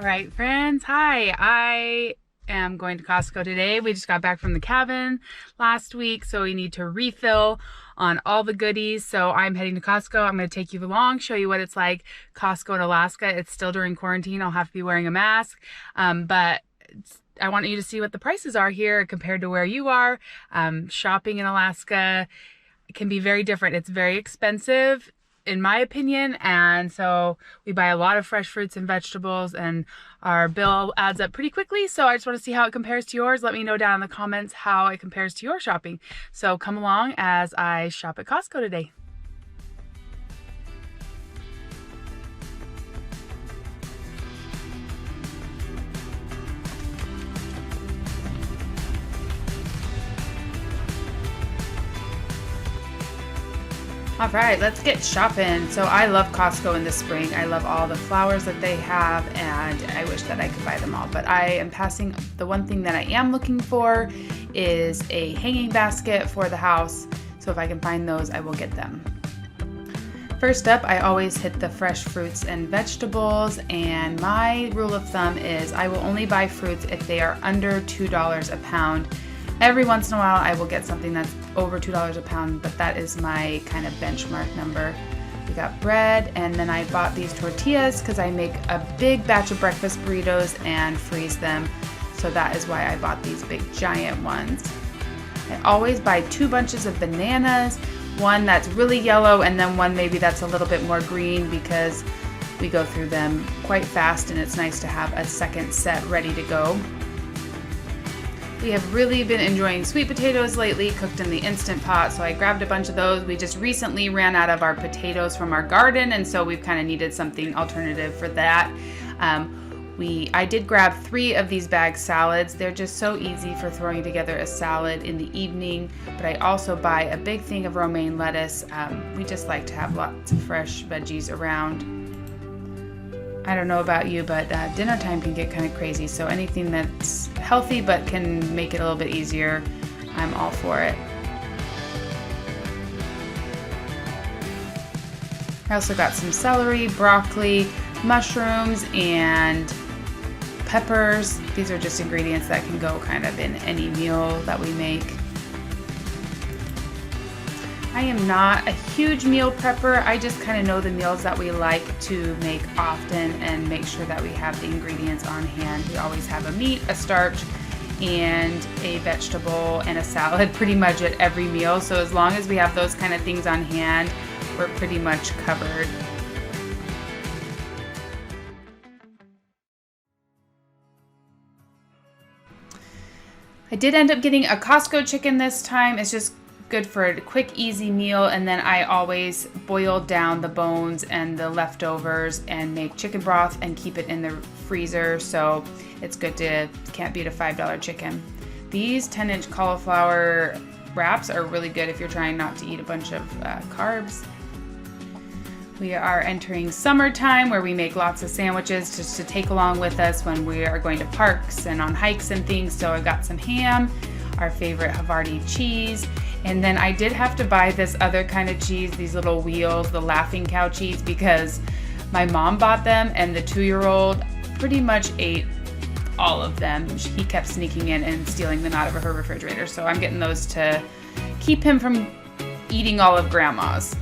right, friends. Hi, I am going to Costco today. We just got back from the cabin last week, so we need to refill on all the goodies. So I'm heading to Costco. I'm going to take you along, show you what it's like. Costco in Alaska. It's still during quarantine. I'll have to be wearing a mask, but I want you to see what the prices are here compared to where you are. Shopping in Alaska can be very different. It's very expensive, in my opinion, and so we buy a lot of fresh fruits and vegetables, and our bill adds up pretty quickly. So I just want to see how it compares to yours. Let me know down in the comments how it compares to your shopping. So come along as I shop at Costco today. All right, let's get shopping. So I love Costco in the spring. I love all the flowers that they have, and I wish that I could buy them all. But I am passing. The one thing that I am looking for is a hanging basket for the house. So if I can find those, I will get them. First up, I always hit the fresh fruits and vegetables, and my rule of thumb is I will only buy fruits if they are under $2 a pound. Every once in a while I will get something that's over $2 a pound, but that is my kind of benchmark number. We got bread, and then I bought these tortillas because I make a big batch of breakfast burritos and freeze them. So that is why I bought these big giant ones. I always buy 2 bunches of bananas, one that's really yellow and then one maybe that's a little bit more green, because we go through them quite fast and it's nice to have a second set ready to go. We have really been enjoying sweet potatoes lately, cooked in the Instant Pot, so I grabbed a bunch of those. We just recently ran out of our potatoes from our garden, and so we've kind of needed something alternative for that. I did grab 3 of these bag salads. They're just so easy for throwing together a salad in the evening, but I also buy a big thing of romaine lettuce. We just like to have lots of fresh veggies around. I don't know about you, but dinner time can get kind of crazy, so anything that's healthy but can make it a little bit easier, I'm all for it. I also got some celery, broccoli, mushrooms, and peppers. These are just ingredients that can go kind of in any meal that we make. I am not a huge meal prepper. I just kind of know the meals that we like to make often and make sure that we have the ingredients on hand. We always have a meat, a starch, and a vegetable and a salad pretty much at every meal. So as long as we have those kind of things on hand, we're pretty much covered. I did end up getting a Costco chicken this time. It's just good for a quick, easy meal, and then I always boil down the bones and the leftovers and make chicken broth and keep it in the freezer, so it's good to, can't beat a $5 chicken. These 10-inch cauliflower wraps are really good if you're trying not to eat a bunch of carbs. We are entering summertime, where we make lots of sandwiches just to take along with us when we are going to parks and on hikes and things. So I got some ham, our favorite Havarti cheese, and then I did have to buy this other kind of cheese, these little wheels, the Laughing Cow cheese, because my mom bought them and the 2-year-old pretty much ate all of them. He kept sneaking in and stealing them out of her refrigerator, so I'm getting those to keep him from eating all of Grandma's.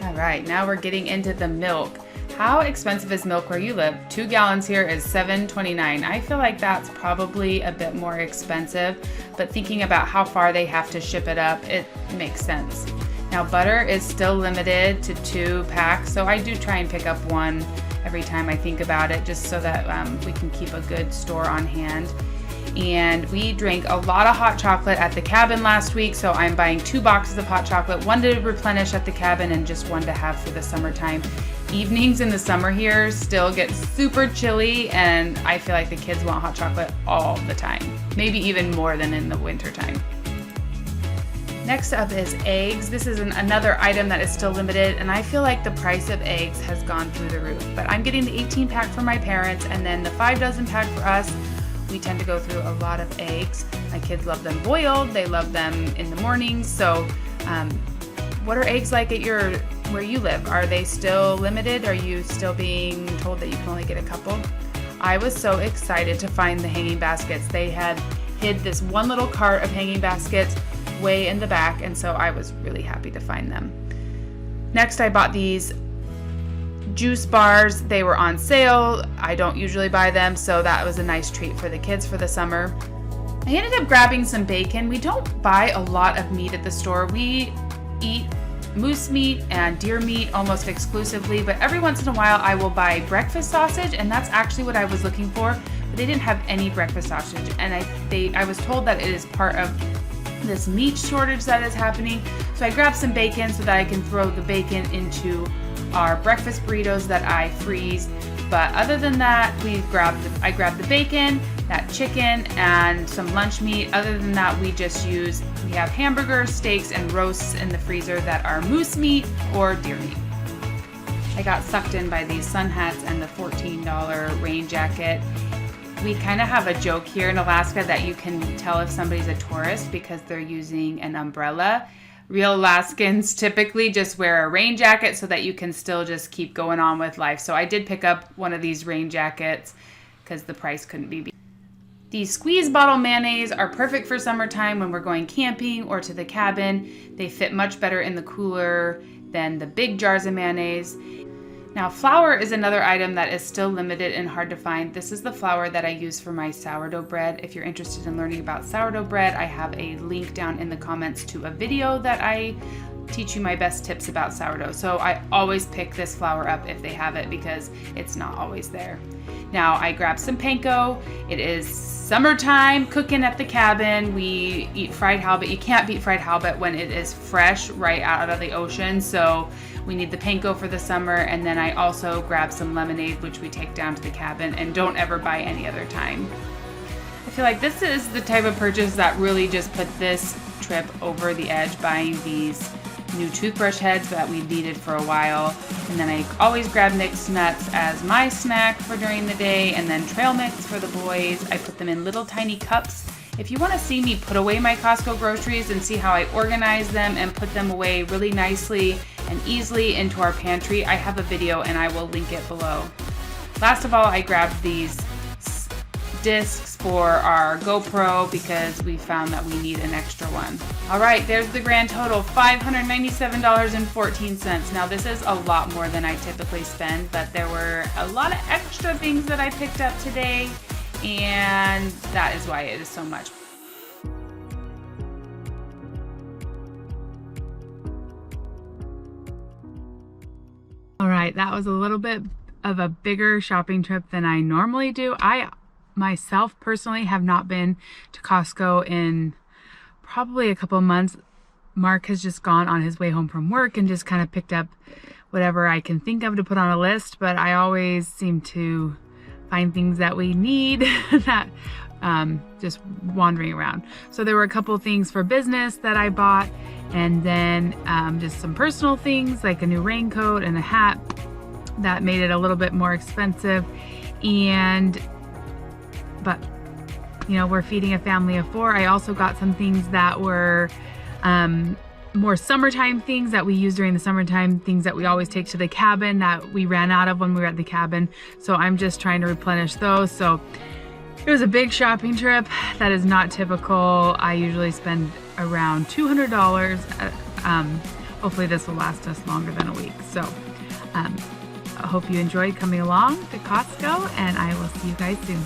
All right, now we're getting into the milk. How expensive is milk where you live? 2 gallons here is $7.29. I feel like that's probably a bit more expensive, but thinking about how far they have to ship it up, it makes sense. Now butter is still limited to 2 packs, so I do try and pick up 1 every time I think about it, just so that we can keep a good store on hand. And we drank a lot of hot chocolate at the cabin last week, so I'm buying 2 boxes of hot chocolate, 1 to replenish at the cabin and just 1 to have for the summertime. Evenings in the summer here still get super chilly, and I feel like the kids want hot chocolate all the time, maybe even more than in the winter time. Next up is eggs. This is another item that is still limited, and I feel like the price of eggs has gone through the roof. But I'm getting the 18 pack for my parents, and then the 5 dozen pack for us. We tend to go through a lot of eggs. My kids love them boiled. They love them in the mornings. So what are eggs like at where you live? Are they still limited? Are you still being told that you can only get a couple? I was so excited to find the hanging baskets. They had hid this one little cart of hanging baskets way in the back, and so I was really happy to find them. Next, I bought these juice bars. They were on sale. I don't usually buy them, so that was a nice treat for the kids for the summer. I ended up grabbing some bacon. We don't buy a lot of meat at the store. We eat moose meat and deer meat almost exclusively, but every once in a while I will buy breakfast sausage, and that's actually what I was looking for, but they didn't have any breakfast sausage, and I was told that it is part of this meat shortage that is happening. So I grabbed some bacon so that I can throw the bacon into our breakfast burritos that I freeze. But other than that, I grabbed the bacon, that chicken, and some lunch meat. Other than that, we have hamburgers, steaks, and roasts in the freezer that are moose meat or deer meat. I got sucked in by these sun hats and the $14 rain jacket. We kind of have a joke here in Alaska that you can tell if somebody's a tourist because they're using an umbrella. Real Alaskans typically just wear a rain jacket so that you can still just keep going on with life. So I did pick up one of these rain jackets because the price couldn't be beat. These squeeze bottle mayonnaise are perfect for summertime when we're going camping or to the cabin. They fit much better in the cooler than the big jars of mayonnaise. Now, flour is another item that is still limited and hard to find. This is the flour that I use for my sourdough bread. If you're interested in learning about sourdough bread, I have a link down in the comments to a video that I teach you my best tips about sourdough. So I always pick this flour up if they have it because it's not always there. Now, I grabbed some panko. It is summertime cooking at the cabin. We eat fried halibut. You can't beat fried halibut when it is fresh right out of the ocean. So we need the panko for the summer, and then I also grab some lemonade, which we take down to the cabin and don't ever buy any other time. I feel like this is the type of purchase that really just put this trip over the edge, buying these new toothbrush heads that we've needed for a while. And then I always grab mixed nuts as my snack for during the day, and then trail mix for the boys. I put them in little tiny cups. If you want to see me put away my Costco groceries and see how I organize them and put them away really nicely and easily into our pantry, I have a video and I will link it below. Last of all, I grabbed these discs for our GoPro because we found that we need an extra one. All right, there's the grand total, $597.14. Now this is a lot more than I typically spend, but there were a lot of extra things that I picked up today, and that is why it is so much. All right, that was a little bit of a bigger shopping trip than I normally do. I myself personally have not been to Costco in probably a couple of months. Mark has just gone on his way home from work and just kind of picked up whatever I can think of to put on a list, but I always seem to find things that we need that just wandering around. So there were a couple things for business that I bought, and then just some personal things like a new raincoat and a hat that made it a little bit more expensive. But you know, we're feeding a family of 4. I also got some things that were more summertime things that we use during the summertime, things that we always take to the cabin that we ran out of when we were at the cabin. So I'm just trying to replenish those. So it was a big shopping trip. That is not typical. I usually spend around $200. Hopefully this will last us longer than a week. So I hope you enjoyed coming along to Costco, and I will see you guys soon.